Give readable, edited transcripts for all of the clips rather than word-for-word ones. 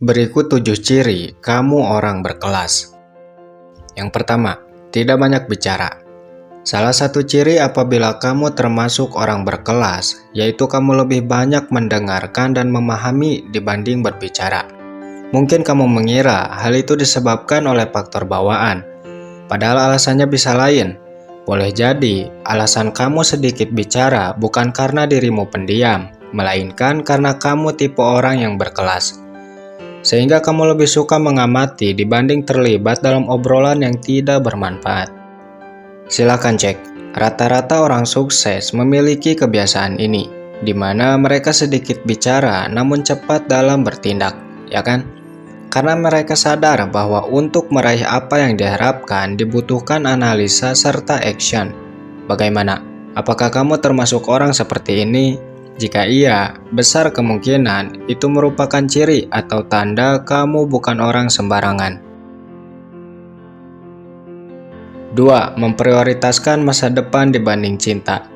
Berikut 7 ciri kamu orang berkelas. Yang pertama, tidak banyak bicara. Salah satu ciri apabila kamu termasuk orang berkelas, yaitu kamu lebih banyak mendengarkan dan memahami dibanding berbicara. Mungkin kamu mengira hal itu disebabkan oleh faktor bawaan, padahal alasannya bisa lain. Boleh jadi alasan kamu sedikit bicara bukan karena dirimu pendiam, melainkan karena kamu tipe orang yang berkelas. Sehingga kamu lebih suka mengamati dibanding terlibat dalam obrolan yang tidak bermanfaat. Silakan cek, rata-rata orang sukses memiliki kebiasaan ini, di mana mereka sedikit bicara namun cepat dalam bertindak, ya kan? Karena mereka sadar bahwa untuk meraih apa yang diharapkan dibutuhkan analisa serta action. Bagaimana? Apakah kamu termasuk orang seperti ini? Jika iya, besar kemungkinan itu merupakan ciri atau tanda kamu bukan orang sembarangan. 2. Memprioritaskan masa depan dibanding cinta.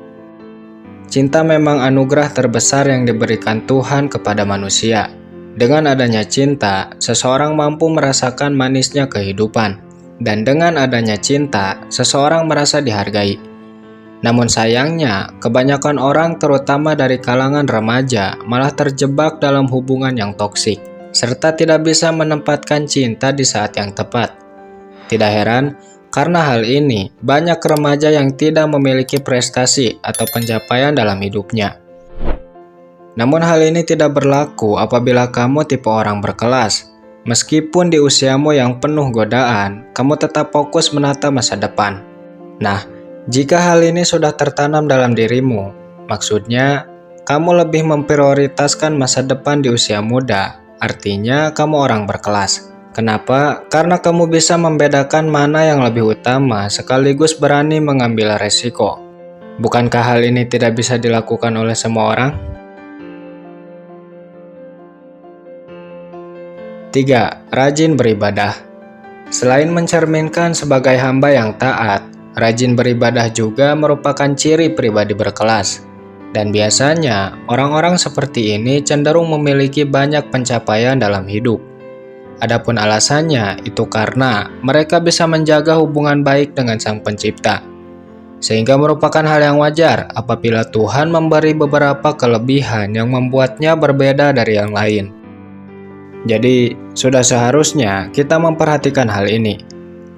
Cinta memang anugerah terbesar yang diberikan Tuhan kepada manusia. Dengan adanya cinta, seseorang mampu merasakan manisnya kehidupan. Dan dengan adanya cinta, seseorang merasa dihargai. Namun sayangnya, kebanyakan orang terutama dari kalangan remaja malah terjebak dalam hubungan yang toksik, serta tidak bisa menempatkan cinta di saat yang tepat. Tidak heran, karena hal ini, banyak remaja yang tidak memiliki prestasi atau pencapaian dalam hidupnya. Namun hal ini tidak berlaku apabila kamu tipe orang berkelas. Meskipun di usiamu yang penuh godaan, kamu tetap fokus menata masa depan. Nah, jika hal ini sudah tertanam dalam dirimu, maksudnya kamu lebih memprioritaskan masa depan di usia muda, artinya kamu orang berkelas. Kenapa? Karena kamu bisa membedakan mana yang lebih utama sekaligus berani mengambil resiko. Bukankah hal ini tidak bisa dilakukan oleh semua orang? 3. Rajin beribadah. Selain mencerminkan sebagai hamba yang taat, rajin beribadah juga merupakan ciri pribadi berkelas. Dan biasanya, orang-orang seperti ini cenderung memiliki banyak pencapaian dalam hidup. Adapun alasannya, itu karena mereka bisa menjaga hubungan baik dengan Sang Pencipta. Sehingga merupakan hal yang wajar apabila Tuhan memberi beberapa kelebihan yang membuatnya berbeda dari yang lain. Jadi, sudah seharusnya kita memperhatikan hal ini.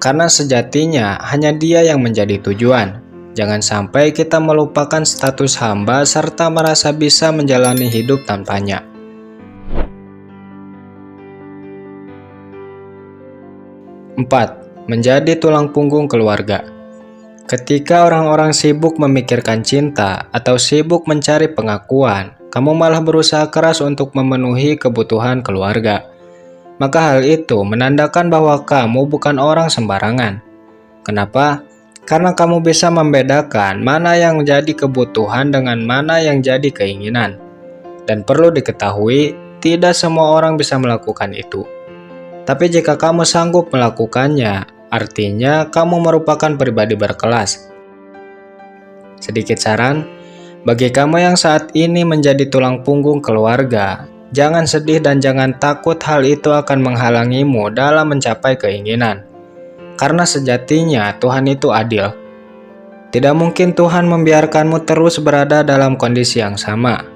Karena sejatinya hanya Dia yang menjadi tujuan. Jangan sampai kita melupakan status hamba serta merasa bisa menjalani hidup tanpanya. 4. Menjadi tulang punggung keluarga. Ketika orang-orang sibuk memikirkan cinta atau sibuk mencari pengakuan, kamu malah berusaha keras untuk memenuhi kebutuhan keluarga. Maka hal itu menandakan bahwa kamu bukan orang sembarangan. Kenapa? Karena kamu bisa membedakan mana yang jadi kebutuhan dengan mana yang jadi keinginan. Dan perlu diketahui, tidak semua orang bisa melakukan itu. Tapi jika kamu sanggup melakukannya, artinya kamu merupakan pribadi berkelas. Sedikit saran, bagi kamu yang saat ini menjadi tulang punggung keluarga, jangan sedih dan jangan takut hal itu akan menghalangimu dalam mencapai keinginan. Karena sejatinya Tuhan itu adil. Tidak mungkin Tuhan membiarkanmu terus berada dalam kondisi yang sama.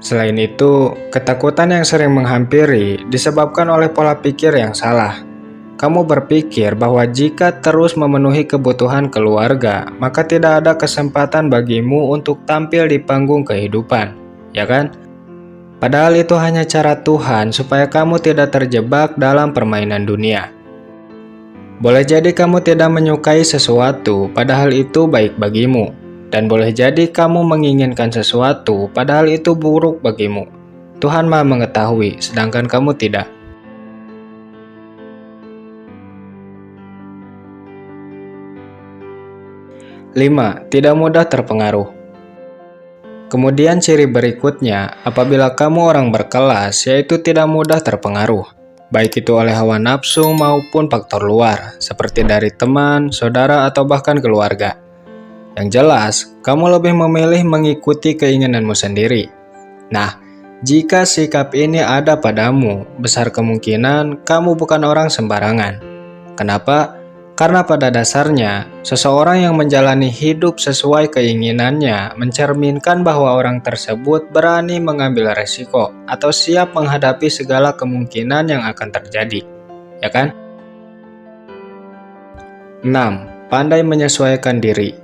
Selain itu, ketakutan yang sering menghampiri disebabkan oleh pola pikir yang salah. Kamu berpikir bahwa jika terus memenuhi kebutuhan keluarga, maka tidak ada kesempatan bagimu untuk tampil di panggung kehidupan, ya kan? Padahal itu hanya cara Tuhan supaya kamu tidak terjebak dalam permainan dunia. Boleh jadi kamu tidak menyukai sesuatu, padahal itu baik bagimu. Dan boleh jadi kamu menginginkan sesuatu, padahal itu buruk bagimu. Tuhan Maha mengetahui, sedangkan kamu tidak. 5. Tidak mudah terpengaruh. Kemudian ciri berikutnya, apabila kamu orang berkelas, yaitu tidak mudah terpengaruh. Baik itu oleh hawa nafsu maupun faktor luar, seperti dari teman, saudara, atau bahkan keluarga. Yang jelas, kamu lebih memilih mengikuti keinginanmu sendiri. Nah, Jika sikap ini ada padamu, besar kemungkinan kamu bukan orang sembarangan. Kenapa? Karena pada dasarnya, seseorang yang menjalani hidup sesuai keinginannya mencerminkan bahwa orang tersebut berani mengambil resiko atau siap menghadapi segala kemungkinan yang akan terjadi. Ya kan? 6. Pandai menyesuaikan diri.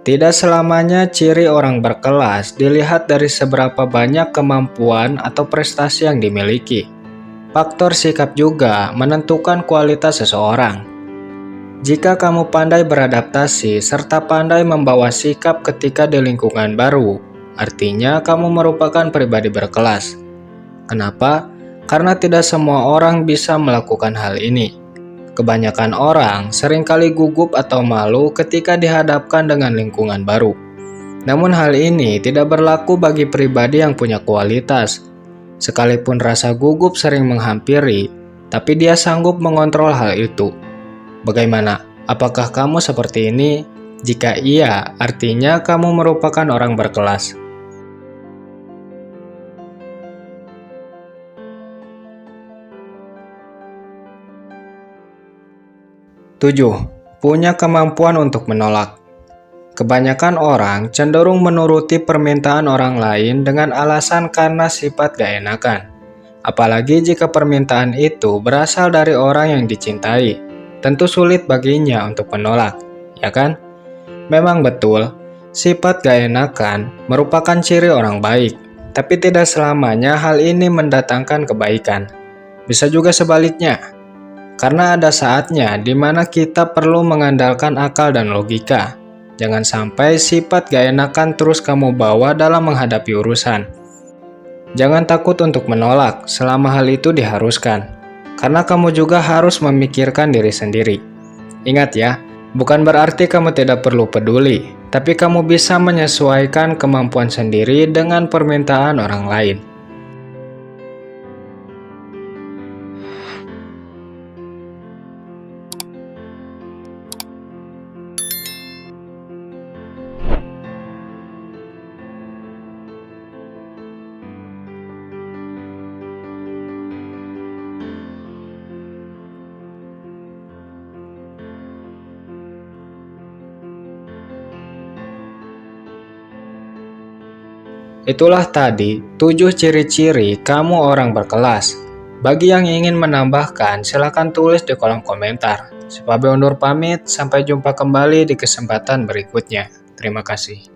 Tidak selamanya ciri orang berkelas dilihat dari seberapa banyak kemampuan atau prestasi yang dimiliki. Faktor sikap juga menentukan kualitas seseorang. Jika kamu pandai beradaptasi serta pandai membawa sikap ketika di lingkungan baru, artinya kamu merupakan pribadi berkelas. Kenapa? Karena tidak semua orang bisa melakukan hal ini. Kebanyakan orang seringkali gugup atau malu ketika dihadapkan dengan lingkungan baru. Namun hal ini tidak berlaku bagi pribadi yang punya kualitas. Sekalipun rasa gugup sering menghampiri, tapi dia sanggup mengontrol hal itu. Bagaimana? Apakah kamu seperti ini? Jika iya, artinya kamu merupakan orang berkelas. 7. Punya kemampuan untuk menolak. Kebanyakan orang cenderung menuruti permintaan orang lain dengan alasan karena sifat gak enakan. Apalagi jika permintaan itu berasal dari orang yang dicintai, tentu sulit baginya untuk menolak, ya kan? Memang betul, sifat gak enakan merupakan ciri orang baik, tapi tidak selamanya hal ini mendatangkan kebaikan. Bisa juga sebaliknya. Karena ada saatnya di mana kita perlu mengandalkan akal dan logika. Jangan sampai sifat gak enakan terus kamu bawa dalam menghadapi urusan. Jangan takut untuk menolak selama hal itu diharuskan. Karena kamu juga harus memikirkan diri sendiri. Ingat ya, bukan berarti kamu tidak perlu peduli, tapi kamu bisa menyesuaikan kemampuan sendiri dengan permintaan orang lain. Itulah tadi 7 ciri-ciri kamu orang berkelas. Bagi yang ingin menambahkan, silakan tulis di kolom komentar. Saya undur pamit, sampai jumpa kembali di kesempatan berikutnya. Terima kasih.